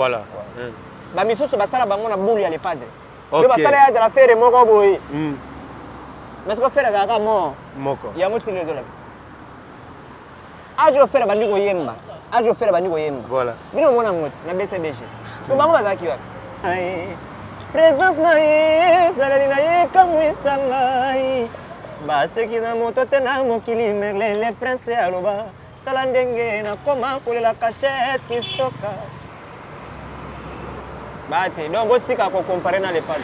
Voilà. Ba misusu basala bango na boule ya les padres. Le basala ya la faire moko boy. Mais ce que faire kaka mo. Moko. Ya moti le dola. Ajo faire bandi ko yemba. Ajo faire bandi ko yemba. Voilà. Bino mona moti na BCBG. Ko bango bazaki wa. Présence na ye, salali na ye kamwisa ngai. Baseki na moto tena mokili merle le prince aloba. Tala ndenge na koma kolela cachette kisoka. Bate, donc botika ko comparer na les padres.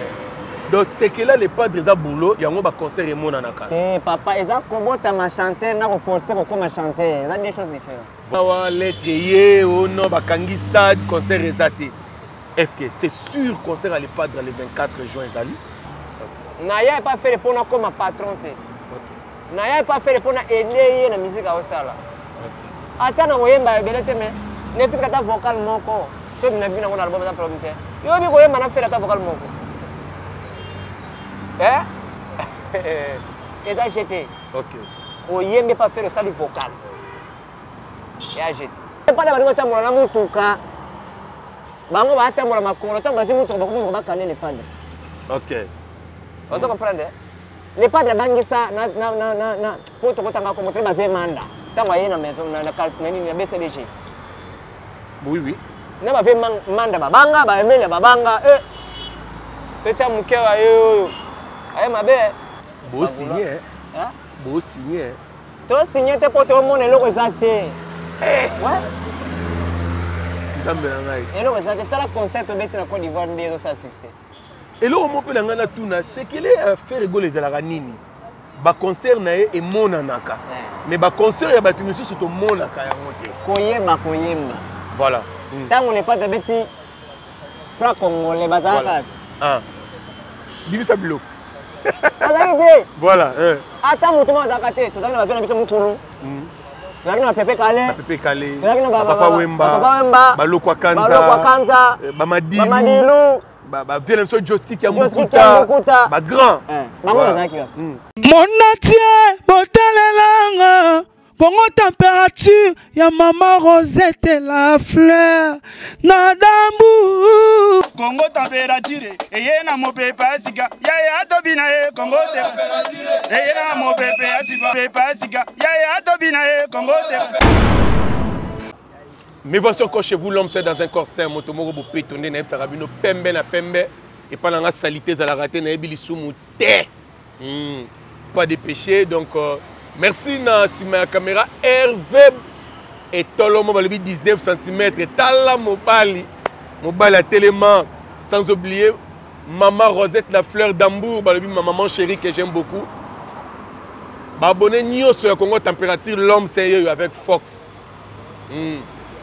Donc c'est que là les padres za boulot, yango ba concert et mona naka. Papa, eza kobota ma chanteur na ko forcer ko comme chanteur, ça deux choses différentes. Wa lettre ye o no ba kangi stade concert ezate. Est-ce que c'est sûr concert à les padres le 24 juin ezali? Naya pas faire pour na comme patron te. Naya pas faire pour na aider na musique a osala. Ata na oyemba belete me, ne fika ta vocal moko. Je ne sais pas l'album de problème. Je vais vous faire ta vocal moko. Hein? Et ça jeté. OK. O yembe pas faire ça du vocal. Et a jeté. Pas de bango tambola na mutuka. Bango ba tambola makolo tambola si mutuka bako ba caler les padres. OK. Vous comprenez? Les padres bangi ça na pour to kotanga ko motre ba ve manda. Tango yena maison na calculateur na BCBG. Oui oui. Na ba ve manda babanga ba emele babanga pecha mukewa yo aye mabe beau signé hein beau signé to signé te poto mona eloko ezate ouais nzambe na ngai eloko ezate tala concert obeti na Côte d'Ivoire ndezo sa succès eloko mopela ngana tuna c'est qu'il est faire rigolo ezalaka nini ba concert na e monanaka mais ba concert ya batu misusu to monaka yango te koyemba voilà. Tant n'est pas de bêtises, frère congolais, bazar. Ah. Bibisa bilo. Voilà. Attends, mon tour d'akaté. Tout à l'heure, on va faire un petit tour. Là, on Pepe Calé. Pepe Calé. Papa Wemba. Baloko Kanza. Baloko Kanza. Bamadilu. Ba vieux monsieur Joski qui a Mbukuta. Ba grand. Mon atier, botalelanga. Congo température, ya maman Rosette et la fleur, Nadambu. Congo température, et yena mo pepe asika, ya tobina e Congo température, et yena mo pepe asika, ya tobina e Congo température. Mais voici encore chez vous, l'homme c'est dans un corps sain, motomoro bo pétonné, na sarabino pembe na pembe, et pas dans la salité za la raté na ebili sumu te. Pas de péché, donc merci na ma caméra Hervé et Tolomo balobi 19 cm et tala mobali à téléman sans oublier maman Rosette la fleur d'Ambour balobi ma maman chérie que j'aime beaucoup. Ba abonné nyoso ya Congo température l'homme c'est avec Fox.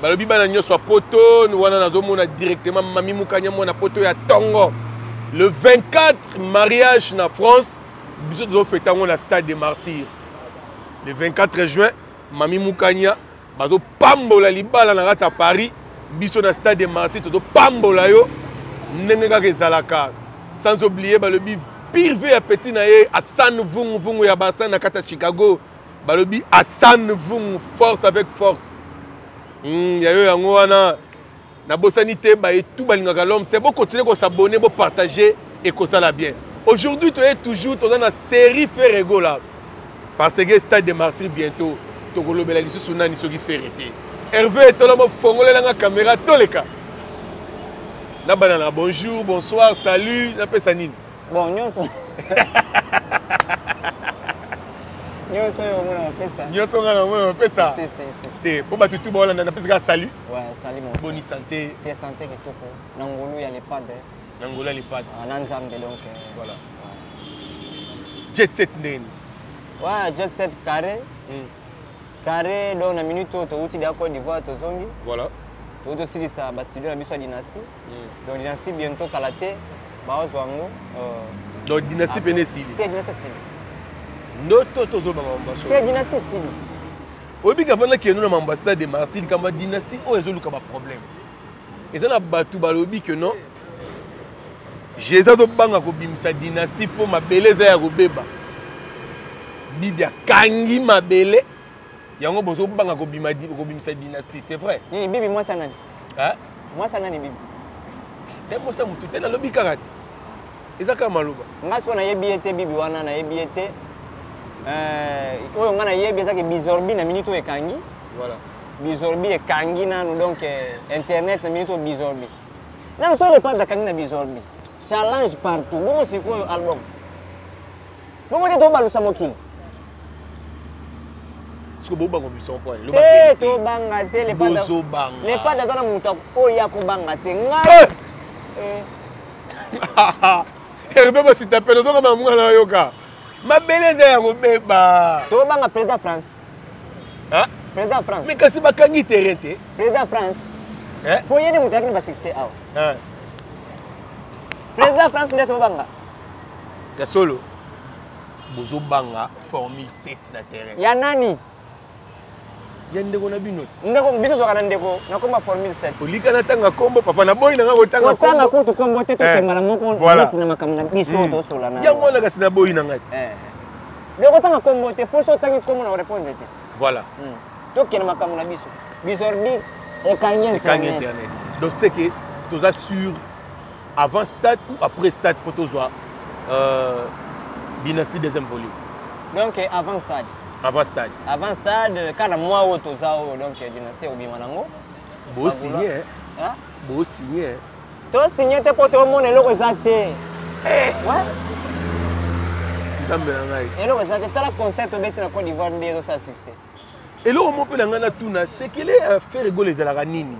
Balobi bana nyoso a poto nous wana nazomona directement mami mukanya mona poto ya Tongo. Le 24 mariage na France, biso do fetango na stade des Martyrs. Le 24 juin, Mami Moukania, bazo pambola libala na rata Paris, biso na stade des Martyrs, todo pambola yo, nenga kezalaka. Sans oublier balobi pire ya petit na ye Hassan Vungu ya bassin na kata Chicago, balobi Hassan Vungu force avec force. Ya yo yango wana na bosanité ba et tout balingaka l'homme, c'est bon continuer ko s'abonner, bon partager et ko ça la bien. Aujourd'hui, tu es toujours dans la série Ferrego là. Parce que stade des Martyrs bientôt, Togolo Belalisu Sunani Sogi Ferrete. Hervé, Tolomo Fongole la caméra, Toleka. Na banana, bonjour, bonsoir, salut, na pesanine. Bon, nyonso. Nyonso yo mona pesa. Nyonso ngana mona pesa. Si. Pour battu tout bon na pesa salut. Ouais, salut mon. Bonne santé. Tes santé que tout pour. Nangolo ya les padres. Nangola les padres. En Nzambe donc. Voilà. Jet set ndeni. Ouais, jet set carré. Carré dans la minute où tu outil de Côte d'Ivoire to zongi. Voilà. Tu outil aussi ça studio na biso dynastie. Donc dynastie bientôt kalaté. Ba ozwango. Donc dynastie penesili. Dynastie. Noto tozo ba ambassadeur. Dynastie sili. Obi kavana ki nous na ambassadeur des Martyrs kama dynastie o ezoluka ba problème. Et ça na batu balobi que non. Jésus do banga ko bimisa dynastie pour ma beleza ya kobeba. Bibia kangi mabele yango bozo banga ko bimisa dynastie, c'est vrai. Ni bibi moi ça nani? Hein? Moi ça nani bibi. Et moi ça mutu te na lobi karate. Ezaka maloba. Ngasko na yebi ete bibi wana na yebi ete oyo ngana yebi ezaka bizorbi na minute ekangi. Voilà. Bizorbi ekangi nanu donc internet na minute bizorbi. Na so le pas d'akangi na bizorbi. Challenge partout. Bon c'est quoi album. Bon on est to balusa mokili. Parce que boba ko biso point. Eh to banga te le pas. Bozo banga. Le pas dans na muta oya ko banga te nga. Herbe ba si tapé zo kama munga na yoka. Ma beleza ya ko beba. To banga président France. Hein? Président France. Mais kasi bakangi terrain te. Président France. Hein? Pour yene muta ki ba succès out. Hein? Président France ndeto banga. Ya solo. Bozo banga formule 7 na terrain. Ya nani? Ya ndeko na bino. Ndeko biso zoka na ndeko na komba formule 7. Olika na tanga kombo papa na boy na nga kotanga kombo. Kotanga ko to kombo te to tengala moko na makamna biso to sola na. Ya ngona kasi na boy na nga. Ndeko tanga kombo te poso tangi kombo na répondre te. Voilà. To kena makamna biso. Bisorbi e kanyen internet. Donc c'est que tu as sûr avant stade ou après stade pour toi dynastie deuxième volume. Donc avant stade. Avant stade. Avant stade, quand moi au tozao donc dynastie obimanango. Beau signé hein. Beau signé. To signé te poto mon eloko ezate. Ouais. Nzambe na ngai. Eloko ezate tala concert obeti na Côte d'Ivoire ndezo sa succès. Eloko mo pe na ngana tuna c'est qu'il est faire rigoler ezalaka nini.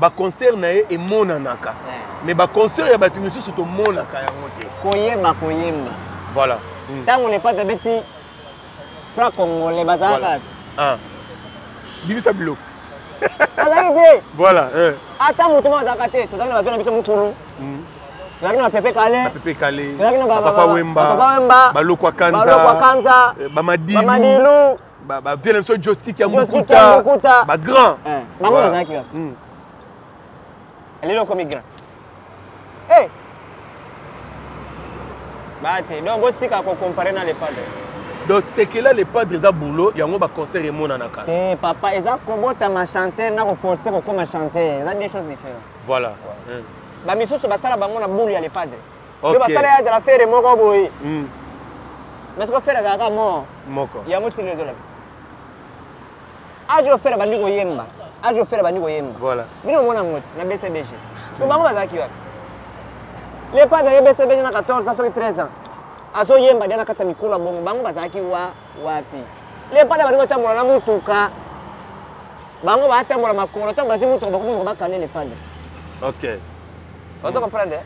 Ba concert na e monanaka. Mais ba concert ya batu misusu to monaka yango te. Koyemba. Voilà. Tant on n'est pas beti fra congolais bazaka. Ah. Bibisa bilo. Voilà. Voilà. Ata mutu mazaka te, tozali na bana biso mukulu. Tozali na Pepe Kale. Pepe Kale. Tozali na Papa Wemba. Papa Wemba. Balokwa Kanza. Balokwa Kanza. Bamadilu. Ba vieux so Joski qui a Mukuta. Ba grand. Bango bazaki wa. Elelo comme grand. Eh. Bate, donc botika ko comparer na les padres. Donc c'est que là les padres za boulot, yango ba concert et mona naka. Eh papa, eza kobota ma chanteur na ko forcer ko comme chanteur, eza deux choses différentes. Voilà. Ba misusu basala bango na boulot ya les padres. OK. Yo basala ya la faire moko boy. Mais ce que faire ga mo. Moko. Ya moti le dola. Ajo faire bandi ko yemba. Ajo faire bandi ko yemba. Voilà. Bino mona moti na BCBG. So bango bazaki wa. Les padres ya BCBG na 14 ans, 13 ans. Azo yemba dana kata mikula bongo bango bazaki wapi. Les padres bandi batambola na mutuka. Bango batambola makolo, tambola si mutuka bakumu bakane les padres. OK. Vous comprenez?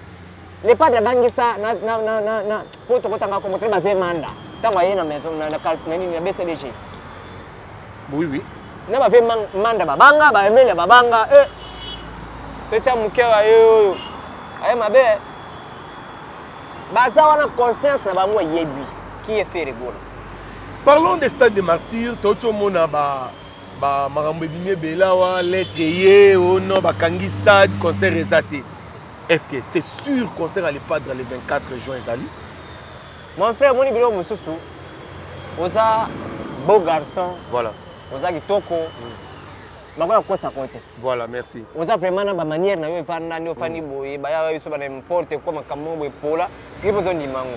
Les padres bangisa na poto kotanga ko motre baze manda. Tango yena maison na calculateur na BCBG. Oui oui. Na bave manda babanga ba emele babanga Pecha mukewa yo. Aye mabe. Baza wana conscience na bango yebi qui est fait rigolo. Parlons des stades de martyrs, tocho mona ba marambo bimé belawa lettre ye ono ba kangi stade concert exaté. Est-ce que c'est sûr concert à les padres le 24 juin Zali? Mon frère moni bilo mususu. Oza beau garçon. Voilà. Oza kitoko. Bakona kosa kote. Voilà, merci. Oza vraiment na ba manière na yo efanda ndio fani boye ba ya so ba n'importe quoi makambo boye pola. Kipo zo ndimango.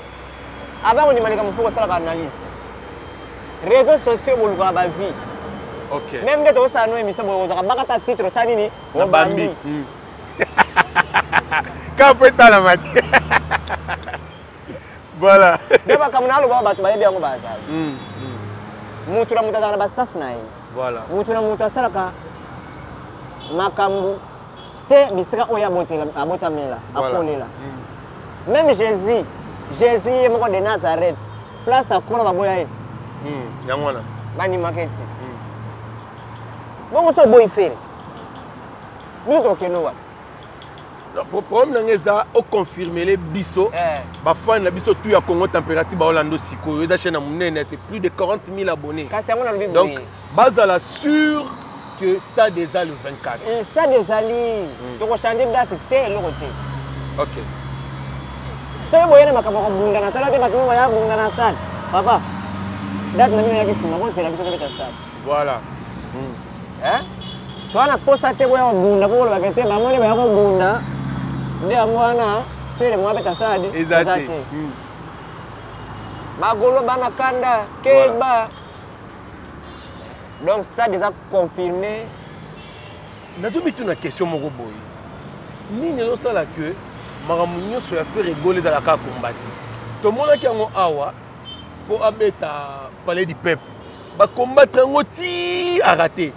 Avant on dimalika mufuko sala analyse. Réseaux sociaux boluka ba vie. OK. Même que to sa no émission boye oza bakata titre sa nini? Na bambi. Quand peut la matière. Voilà. Deba kamuna lo ba batu ba yebi yango bazali. Mutu la mutazana ba staff na yi. Voilà. Mutu na mutu asalaka makambu te bisika oya botela abotamela akolela. Même Jésus moko de Nazareth. Place à kona baboya ye. Yangwana. Bani market. Bongo so boy faire. Mito keno wa. Le problème est ça, on confirme les biso. Bah fan la biso tout ya Congo température ba Orlando siko. Da chaîne monene c'est plus de 40 000 abonnés. Donc bazala sûr que stade déjà le 24. Stade des Ali. Donc on change date té le côté. OK. C'est moyen makambo ko bunga na tala te batu ya bunga na stade. Papa. Date na mimi yaki sima ko c'est la biso de stade. Voilà. Hein? Toana posa te boya bunda ko ba kete ba mone ba ko bunda. Ndia mwana fere mwa beta stade. Exact. Ba golo bana kanda keba. Donc stade déjà confirmé. Na to bitu na question moko boy. Nini zo sala que maramu nyoso ya faire rigoler dans la ka combattre. To mona ki ngo awa pour abeta palais du peuple. Ba combattre ngo ti a raté.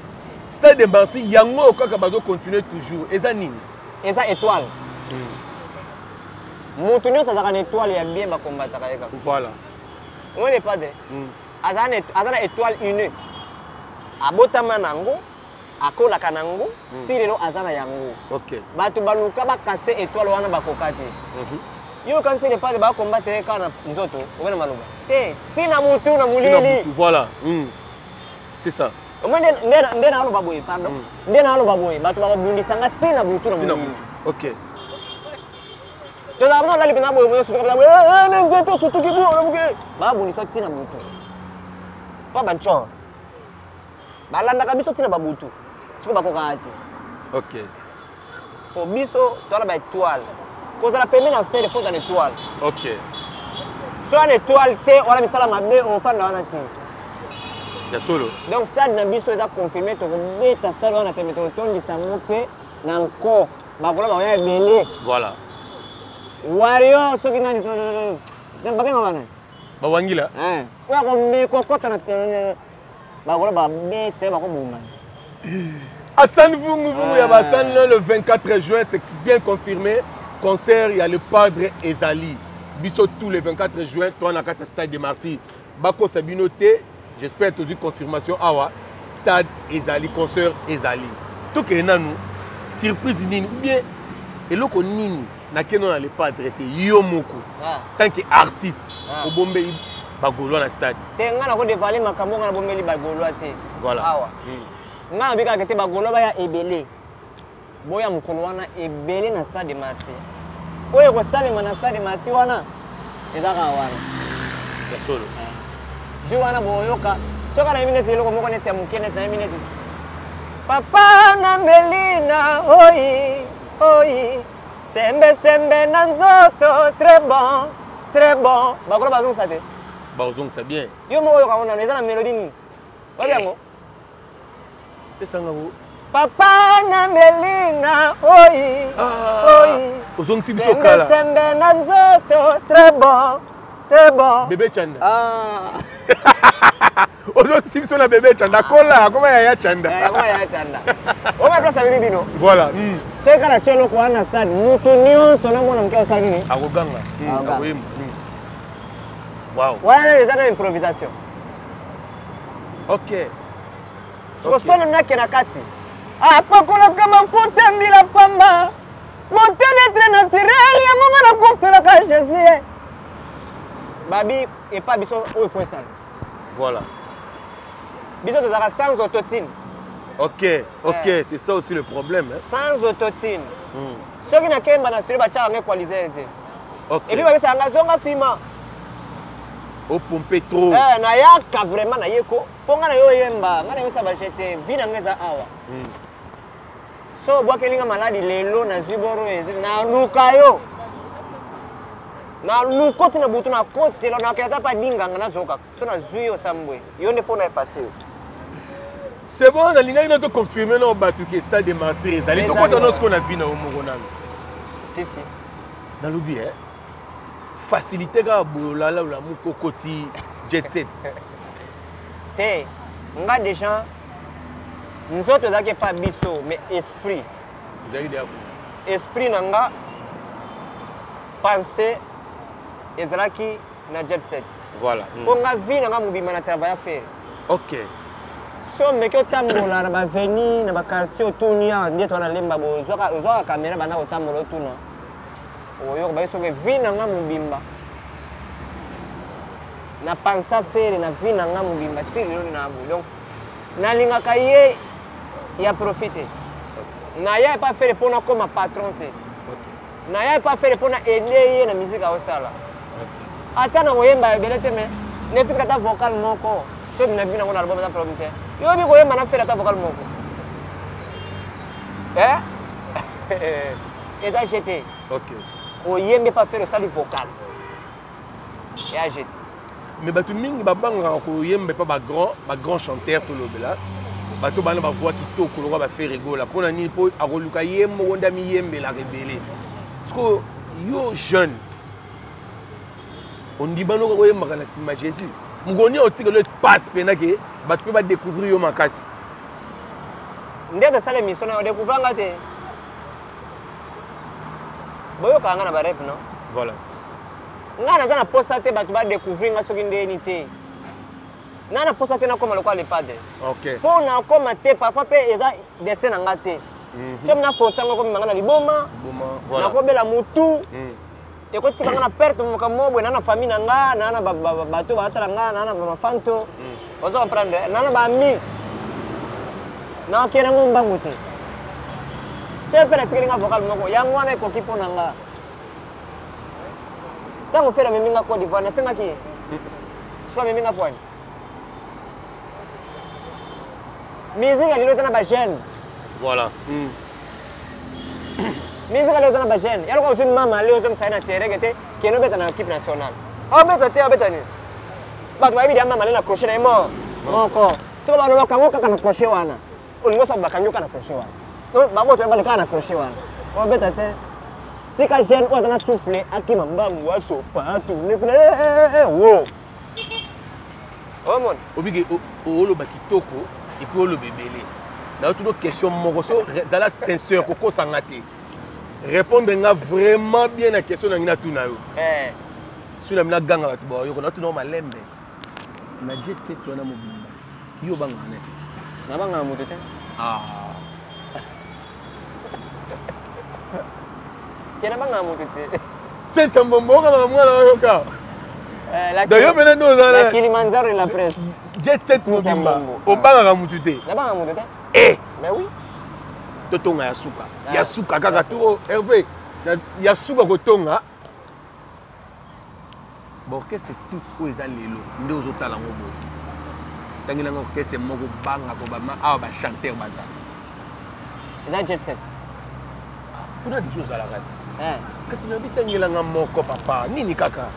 Stade de Marty yango kaka ba do continuer toujours. Eza nini? Eza étoile. Mutu nyonso azaka na étoile ya bien ba combattre ka. Voilà. On n'est pas de. Azana étoile unique. Abotama nango, akola kanango, sirelo azana yango. OK. Batu baluka ba kase étoile wana bakokati. Yo quand c'est pas de ba combattre kana nzoto, obena maluba. Te, sina mutu na mulili. Voilà. C'est ça. Omende ndena alo baboy, pardon. Ndena alo baboy, batu ba bundisa ngati na mutu na mulili. OK. To da no lali bina boy mo su ka na nzoto sutu kibu na muke. Ba bundisa tina mutu. Pa bancho. Balanda kabiso tina babutu. Siko bakokati. OK. Pour biso, tola ba étoile. Cause la permet de faire des fautes dans l'étoile. OK. Soit l'étoile te wala misala mabe au fan wana ti. Ya solo. Donc stade na biso eza confirmé to beta stade wana permet to tondi sangope na encore bakola ba ya belé. Voilà. Wario soki nani to. Donc bakenga wana. Ba wangila. Kwa ko me ko kota na bakola ba beta bako buma. Hassan Vungu ya Hassan le 24 juin, c'est bien confirmé. Concert, il y a le Padre Ezali. Biso tous les 24 juin, toi na kata stade de Marty. Bako Sabinoté, j'espère que tu as eu confirmation awa. Stade Ezali, concert Ezali. Tout que nous surprise nini ou bien eloko nini na keno na le Padre te yo moko. Tant que artiste, au bombe bagolo na stade. Te ngana ko dévaler makambo ngana bombeli bagolo te. Voilà. Awa. Ngana bika kete bagolo ba ya ebele. Boya mukolo wana ebele na stade de Marty. Oyo ko salema na stade de Marty wana ezaka wana. Ya solo. Je wana boyoka. Soka na minute loko moko neti ya mukene na minute. Papa na Melina oi oi sembe sembe na nzoto très bon. Bakolo bazong sa te. Bazong sa bien. Yo mo yoka wana eza na mélodie ni. Babiango. Esanga wo. Papa na Melina oi oi ozong si biso kala sembe na nzoto très bon bébé Chanda ozong si biso na bébé Chanda kola comment ya Chanda o ma place avec bino voilà c'est quand la chelo ko na stade mutu nyonso na mona mkia osali ni agoganga agoyim wow wana les ana improvisation OK so solo na kena kati apakola kama futa mbila pamba motene très naturel ya mama na kofela ka Jésus babi et pas biso o faut ça voilà biso tozaka sans autotune OK c'est ça aussi le problème hein? Sans autotune soki na kemba na studio ba cha equalizer te OK et puis ba bisa ngazonga sima o pomper trop na yaka vraiment na yeko ponga na yo yemba ngana yo sa ba jeter vina ngeza awa so bwa kelinga maladi lelo na ziboro na lukayo na lukoti na butu na kote na kata pa dinganga na zoka so na zuyo sambwe yo ne fona effacer c'est bon na linga ino to confirmer na batu ke stade de Marty ezali to kota no sko na vina o moko nanga si na lobi facilité ka bolala la mukokoti jet set te nga déjà nzoto zake pas biso mais esprit nanga penser ezalaki na jet set voilà pour nga vie nanga mobima na travail à faire OK so mais que tambola na ba veni na ba quartier tonia ndeto na lemba bo zoka caméra bana otambola tuna oyo ba so que vie nanga mobimba na penser faire na vie nanga mobimba tilo na bu donc na linga kaye ya profiter na ya pas faire pour na comme patron te na ya pas faire pour na aider na musique a osala ata na oyemba belete me ne fika ta vocal moko so na bina ngona album za problem te yo bi koyemba na faire ta vocal moko Et ça jeté. Ok. Au yembe pas faire le sali vocal. Et a jeté. Mais bato mingi babanga ko yembe pas ba grand chanteur to lobela. Bato bana ba voix qui toko longa ba faire rigola. Pona ni po akoluka yembo wonda mi yembe la rebelle. Parce que yo jeune. On dit bano ko yemba kana sima Jésus. Mugoni otike le espace pena ke bato pe ba découvrir yo makasi. Ndeko sale mission na découvrir ngate. Boyo kanga na ba rap non? Voilà. Ngana za na posa te bato ba découvrir nga soki ndeni te. Nana posa te na koma lokwa le padre. OK. Po na koma te parfois pe eza destin nga te. Somme na force ngo komi ngana liboma. Voilà. Na ko bela mutu. Et quand tu as perte mon camo, on a une famille, on a un bateau, on a un fanto. On va prendre, on a un ami. On a un bambouté. C'est faire le training vocal, il y a un qui pour nanga. Quand on fait la même Côte d'Ivoire, c'est qui? Soit même à point. Musique, elle est dans la jeune. Voilà. Mais ça les gens pas jeunes. Il y a encore une maman les gens ça na terrain qui est dans l'équipe nationale. Ah mais tu es abetani. Bah tu vas évidemment maman na crochet na mort. Encore. Tu vas voir kango kana crochet wana. Olingo sa bakanyo kana crochet wana. Donc babo tu vas kana crochet wana. Oh betate. Si ka jeune on na souffler akima mbangu waso partout. Wow. Oh mon. Obige olo bakitoko et puis olo bebele. Na toute question moroso zala sincère koko sangate. Répondre vraiment bien à la question de la question. Si on a un gang, on a un malembe. On a dit que tu as un mobile. Tu as un mobile. Ah. Tu as un mobile. C'est un bonbon. D'ailleurs, maintenant, la Kilimanjaro et la presse. Jet set mobile. Au bas, on a un mobile. Eh. Mais oui. Totonga yasuka yasuka kaka to Hervé yasuka kotonga bon que c'est tout ko eza lelo nde ozotala ngobo tangina ngo que c'est moko banga ko ba ba chanteur baza eza jet set kuna di choses à la radio kasi na bitangela nga moko papa nini kaka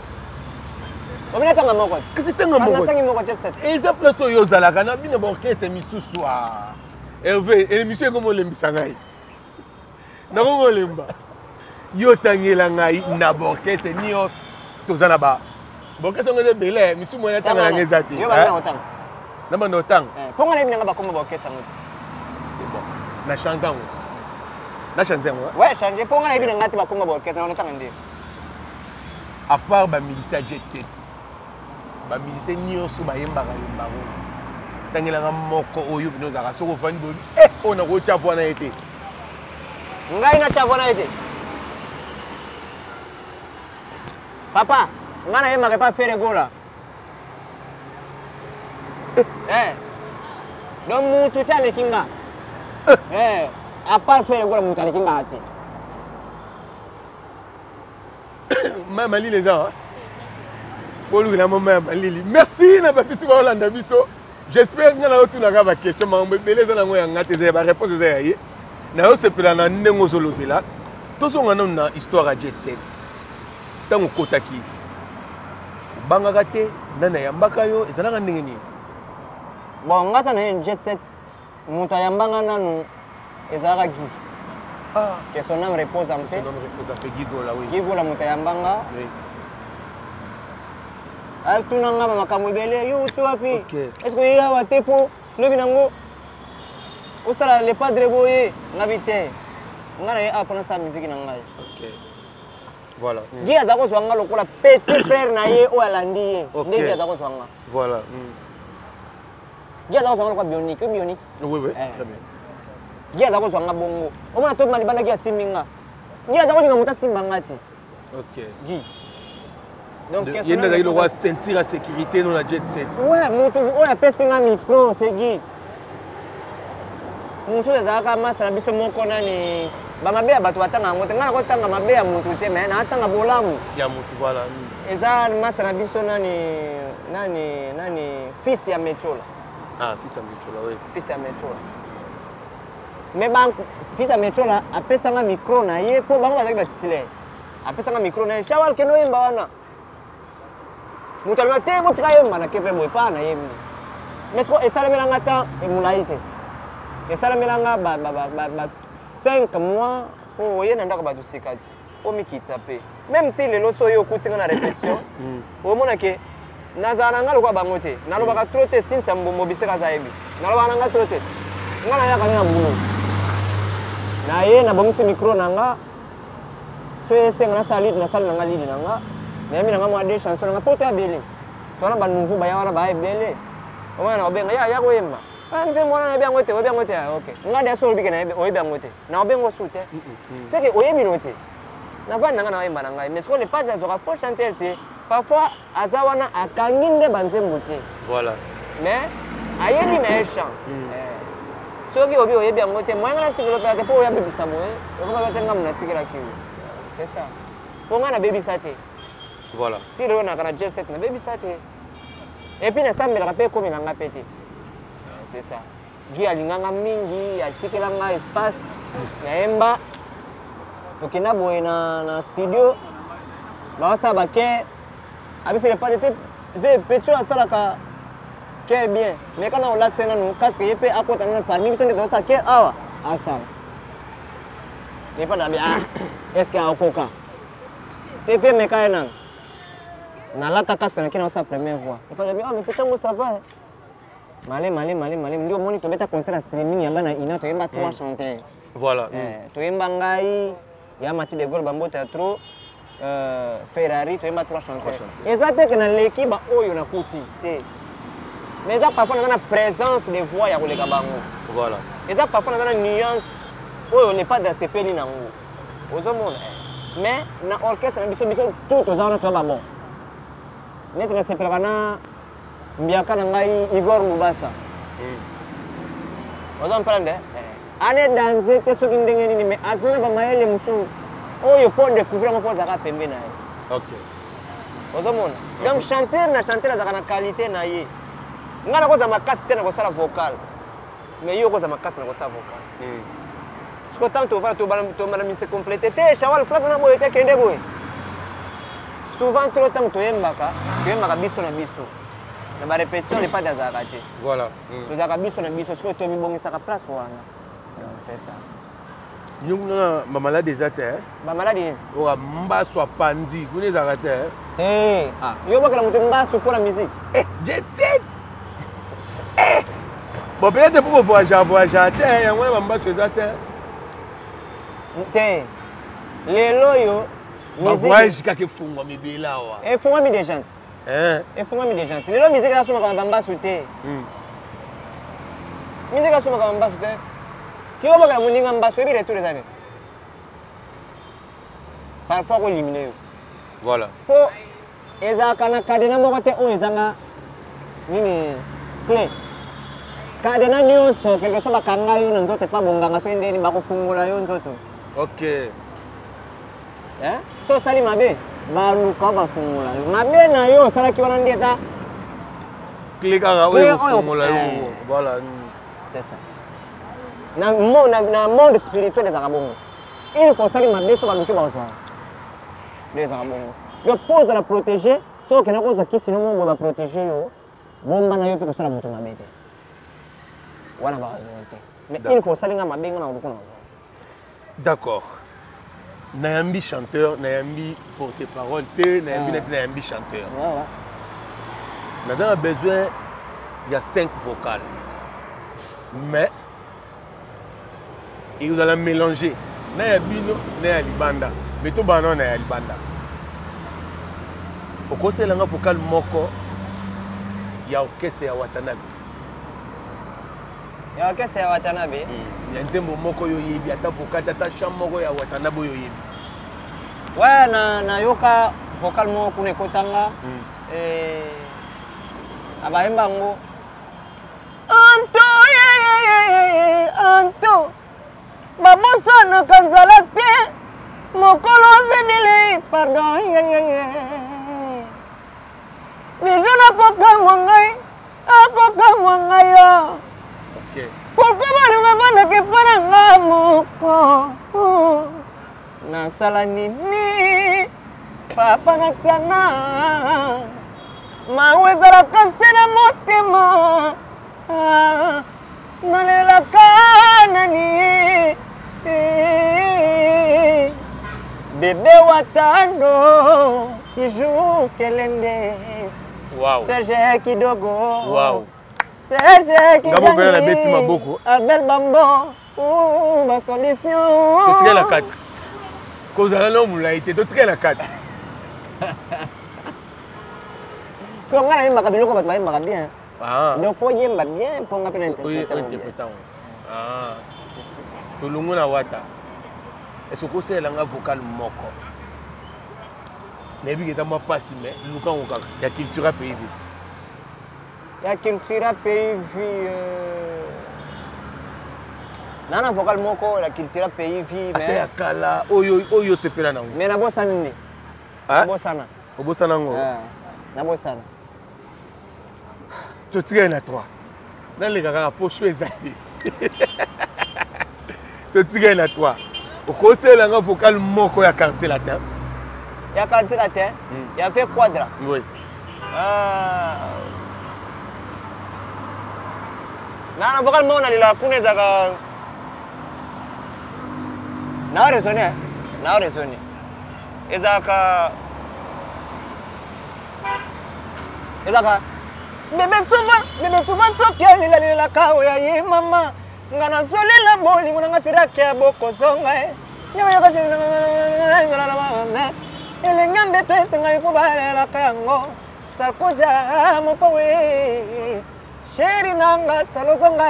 omina tanga moko kasi tanga moko tangi moko jet set exemple so yo zala kana bino bon que c'est misuswa Hervé, et monsieur comment lembisa ngai. Na kongo lemba. Yo tangela ngai na borkete ni yo tozana ba. Borkete ngeze belé, monsieur mo na tanga ngeza te. Yo ba na otang. Na ba na otang. Ponga na nga ba koma borkete sango. Bon, na chanza ngo. Na chanza ngo. Ouais, changer ponga na nga te ba koma borkete na otanga ndi. À part ba militaire jet set. Ba militaire ni yo so ba yemba ga yemba ngo. Tangela nga moko oyo bino zaka soko vani boni on a ko tchavwa na été ngai na tchavwa na été papa ngana yema pas faire gola donc mutu tane kinga à part faire gola mutu tane kinga ate maman les gens pour lui la maman Lili merci na ba petit ba Hollande biso. J'espère que vous avez une question. Je vais vous donner une réponse. Je vais vous donner une histoire à jet set. Tant que vous avez Bangagate, Nana Yambakayo, et ça n'a rien. Bon, on a un jet set. Mouta Yambanga, et Zara Guy. Que son nom repose en paix. Son nom repose en paix, Guy Gola, oui. Guy Gola Mouta Yambanga. Oui. Altunanga makambo belé yo wapi est-ce que ya watepo lobi nango osala le padre boye ngabite ngana ye apona sa musique na ngai OK voilà gi azako zwanga lokola petit frère na ye o alandi ye ndenge azako zwanga voilà gi azako zwanga lokola bionique oui oui très bien gi azako zwanga bongo o mona to mali banda gi asiminga gi azako linga muta simbanga ti OK gi donc il y a le roi sentir la sécurité dans la jet set. Ouais, mutu on appelle ça un micro, c'est Guy. Mutu ezaka masa na biso moko nani ba mabe bato batanga moto ngana ko tanga mabe ya mutu te mais na tanga bolamu ya mutu voilà. Eza masa na biso nani fils ya Mechola. Ah, fils ya Mechola oui. Fils ya Mechola. Mais fils à métro là, après ça, un micro, na yé, pour bango bazaki batitile. Après ça, un micro, na yé, shawal keno yemba wana. Moutalwa te, moutika yemba na kepe boy pa na yembi. Mais trop, et ça le mélanga temps, et moulaïte. Et ça le mélanga, 5 mois, oh, yé nanda kabatu sikati. Faut me quitter paix. Même si les loso yo kuti na répétition, au mona ke, nazana nga lokwa bangote, na lobaka trote sinsa mbombo biseka zaebi. Na lobaka nga trote. Nga na yaka na mbulu. Na ye na bongisi micro nanga. So ese nga sali na sali nanga lidi nanga. Na yemi nanga mwa de chanson nanga poto ya bele. Tona ba nouveau ba yawana ba bele. Omwana na obenga ya ko yemba. Ante mwana na biangote, obiangote OK. Nga de so bike na obiangote. Na obengo sute. C'est que oyebi note. Na va nanga na yemba nanga. Mais ce qu'on n'est pas dans un faux chanteur te. Parfois azawana akanginde banzembo te. Voilà. Mais ayebi na chant. Soki obi oyebi yango te moi ngana tikelo pe ate po oya bebisa moye okoma batenga muna tikela kiwi c'est ça po ngana bebisa te voilà si le na kana jet set na bebisa te et puis na sambela pe komi na nga pete c'est ça gi alinganga mingi atikela nga espace na emba tokenda boye na studio ba sa ba ke abisi le pas de ve petro asalaka Quel bien. Mais quand on l'a tenu, nous casque et puis à côté parmi nous sommes dans ça quel ah ça. Il pas bien. Est-ce qu'il y a un coca? Tu fais mes cas là. Na la ta casque qui est sa première fois. Il pas bien. Ah mais peut-être ça va. Malé. Ndio moni to beta concert streaming yamba na ina to yamba 3 chanteurs. Voilà. To yamba ngai ya Mati de Gol Bambo Teatro Ferrari to yamba 3 chanteurs. Exactement que dans l'équipe oyo na kuti te. Mais ça parfois on a une présence de voix ya koleka bango. Voilà. Et ça parfois on a une nuance où on n'est pas dans ces pays nango. Ozomona. Mais na orchestre na biso tout aux gens to ba bon. Net na se pelana mbiaka na ngai Igor Mubasa. Ozomprendre? Ane danser te soki ndenge nini mais azana ba mayele musu. Oyo po découvrir mo po zaka pembe na ye. OK. Ozomona. Donc chanteur na za qualité na ye. Ngana koza makasi te na kosala vocal mais yo koza makasi na kosala vocal siko tanto va to bana mise compléter te shawal place na boye te kende boye souvent trop temps to yembaka biso na biso na ba répétition le pas dans arrêté voilà to zaka biso na biso siko to mi bongisa ka place wana c'est ça nyunga ba malade des ater ba malade o mba so pandi kune za ater yo bakala mutu mba so pour la musique jet set. Bon, peut-être pour voyager, il y a un peu de temps. Les loyaux, mais voyage quelque fois, mais bien là. Et faut moi des gens. Et faut moi des gens. Les loyaux, musique là, sont comme bamba sauté. Musique là, sont comme bamba sauté. Qui va pas venir en bas sauter tous les années. Parfois, on élimine. Voilà. Pour les akana kadena mo kote o ezanga nini clé. Kadena nyonso quelque chose bakanga yo nzoto pa bonganga so ndeni bakofungula yo nzoto. OK. So sali mabe baluka bafungula. Mabe na yo sala ki wana ndeza. Clique à o fungula yo. Voilà. C'est ça. Na monde spirituel des arabongo. Il faut sali mabe so baluka bazwa. Des arabongo. Donc pose à la protéger, sauf que na cause qui sinon on va protéger yo. Bomba na yo pe ko sala mutu mabe. Voilà, mais il faut savoir que je d'accord. Nayambi chanteur, Nayambi porte-parole, Nayambi chanteur. Nous avons besoin, il y a 5 vocales. Mais, il doit la mélanger. Nayambi, Nayambi Banda. Mais tout le monde Nayambi Banda. Au conseil de la vocale Moko, il y a orchestre à Watanabe. Ya orchestre ya Watanabe. Ya nzembo moko yo yebi ata vocal ata chant moko ya Watanabe yo yebi. Ouais na yoka vocal moko kuna kotanga abayemba ngo Anto Anto babosa na kanzala te mokolo zedile pardon Bijuna koka mwangai akoka mwangai yo Ok. Pourquoi on ne pas moko? Nasala nini? Papa natiana. Maweza la kasena motema. Nalela kanani. Bébé watando. Iju kelende. Wow. Serge Kidogo. Wow. Serge Kidogo. Ngabo bela beti maboko. Abel Bambo. Ma solution. Tu tires la carte. Cause à l'homme là, tu tires la carte. So on a makabilo ko batay bien. Ah. Donc faut yemba bien pour ngapela interprétant. Ah. To lungu na wata. Est-ce que c'est la vocal moko? Mais bi que ma passe mais luka onka ya culture pays. Ya culture pays nana vocal moko la culture pays mais ya kala oyo sepela na ngo. Mais na bosana ni. Ah? Bosana. Obosana ngo. Na bosana. Tu tires na toi. Dans les gars pour choisir. Tu tires na toi. Au c'est la vocal moko ya quartier latin. Ya quartier latin. Ya fait quadra. Oui. Nana vocal moko na lila kuneza ka na raisonner. Ezaka bébé souvent sokia lila kawe ya ye mama ngana solela boli ngana shira ke boko songa nyawa ka shira ngana mama ele ngambe to senga ifo balela kango sakoza mopawe sheri nanga salozonga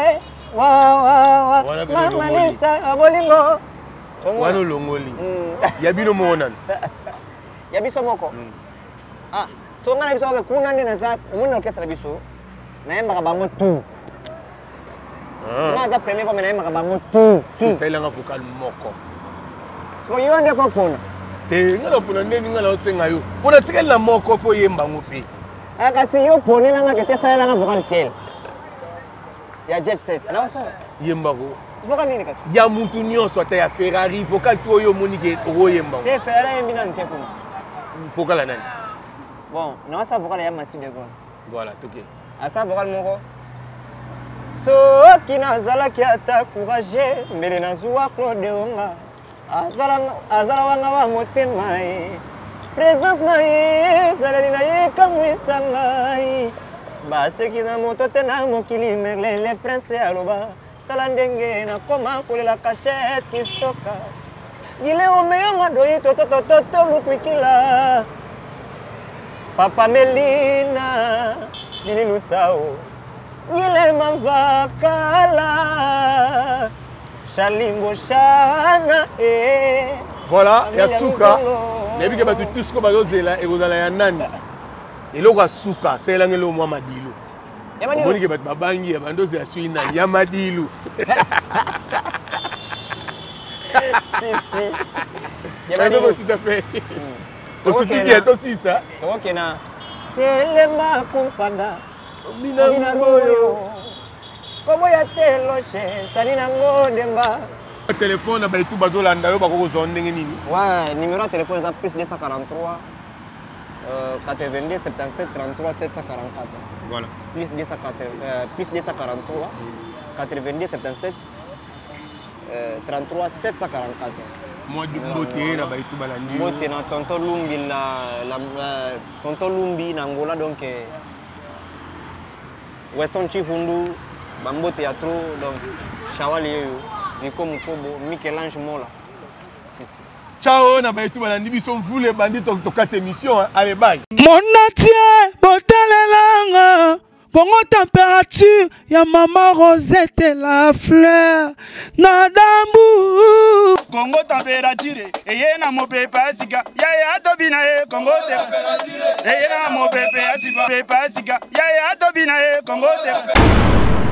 wa mama lisa abolingo Wano longoli. Yabino monan. Yabiso moko. Ah, so ngana biso ka kuna ndi na za umuna orchestra biso. Naemba ka bango tu. Na za premier fois naemba ka bango tu. Ça il a un vocal moko. So yo ndé ko pona. Te ngala pona ndé ngala osenga yo. Pona tikela na moko fo yemba ngopi. Aka si yo pona nga kete sa la vocal tel. Ya jet set. Na wasa. Yemba go. Vocal nini kasi? Ya muntu nyonso ata ya Ferrari vocal to yo monike ro yemba. Te Ferrari mbina nte ko. Vocal la nani? Bon, na wasa vocal ya Mathieu de Gaulle. Voilà, toké. Asa vocal moko. So kina zala ki ata courage mbele na zuwa Claude Onga. Azala wanga wa motema e. Présence na ye, zalali na ye kamwisa ngai. Baseki na moto te na mokili merle le prince aloba. Tala ndenge na koma kolela cachette kisoka. Gile omeyonga doi toto lukwikila. Papa Melina, Nini Lusao. Gile mavakala. Shalimbo shana Voilà, il y a Souka. Mais bien que tout ce que vous avez et vous allez à Nani. Et là, il y a Souka, c'est là que vous avez dit. Vous avez dit que vous avez dit que Yamadilou. Si. Yamadilou. Tout à fait. Aussi, tu es aussi ça. Ok, na. Telema kumpanda. Mina Moyo. Comment y a-t-il loché? Salina Ngodemba. Le téléphone, il y a tout le monde. Ouais, numéro de téléphone est plus 243 82 77 33 744. Voilà. Plus 243 82 77 33 744. Moi, du beauté, là, tout balandi. Beauté, na tonton Lumbi, tonton Lumbi, na Angola, donc Weston Chifundu, Bambo Théâtre, donc Chawali, Vico Mukobo, Michel-Ange Mola. Si. Ciao, na ba tout balandi, ils sont fous les bandits, ton 4 émissions, allez, bye. Mon atier, botalelanga. Congo température, ya maman Rosette la fleur. Nadambu. Congo température, eye na mo pepa sika. Ya tobina e Congo température. Eye na mo pepa sika. Ya tobina e Congo température.